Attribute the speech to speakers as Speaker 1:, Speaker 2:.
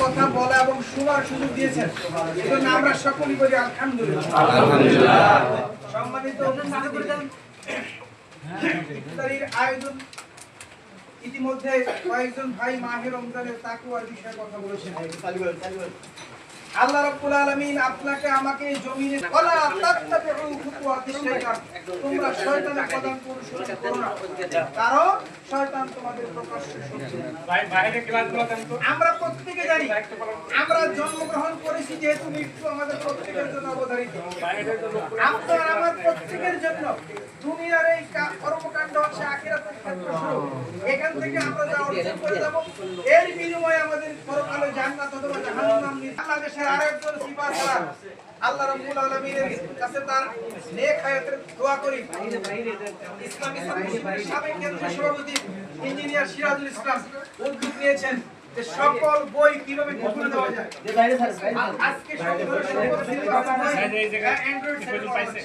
Speaker 1: কথা বলা এবং শোনার সুযোগ দিয়েছেন, এজন্য আমরা সকলেই বলি আলহামদুলিল্লাহ। সম্মানিত ইফতারির আয়োজন ইতিমধ্যে কয়েকজন ভাই মাহে রমজানের তাকওয়ার বিষয়ে কথা বলেছেন। আল্লাহ রাব্বুল আলামিন আপনাকে আমাকে জমিনে ওয়ালা তাত্তাবিউ খুতুওয়াতিশ শাইতান, তোমরা শয়তানের কদম অনুসরণ করো না, কারণ শয়তান তোমাদের প্রকাশ্য শত্রু। বাইরে ক্লাসগুলো দেন তো। আমরা প্রত্যেকে জানি আমরা জন্মগ্রহণ করেছি যেহেতু মৃত্যু আমাদের প্রত্যেকের জন্য অবধারিত। আপনার আমার প্রত্যেকের জন্য দুনিয়ার এই কর্মকাণ্ড হচ্ছে আখিরাতের ক্ষেত্র শুরু। এখান থেকে আমরা যা অর্জন করে যাব এর বিনিময়ে আমাদের পরকালে জান্নাত অথবা জাহান্নাম নিয়ে বাংলাদেশের আরেকজন সিপাহসালার আল্লাহ রাব্বুল আলামিনের কাছে তার নেক হায়াতের দোয়া করি। ইসলামী ছাত্রশিবিরের সাবেক কেন্দ্রীয় সভাপতি ইঞ্জিনিয়ার সিরাজুল ইসলাম উদ্যোগ নিয়েছেন যে সকল বই কিভাবে গুগলে দেওয়া যায়। আজকে সকল ধরনের অ্যান্ড্রয়েড সেট পাইছে।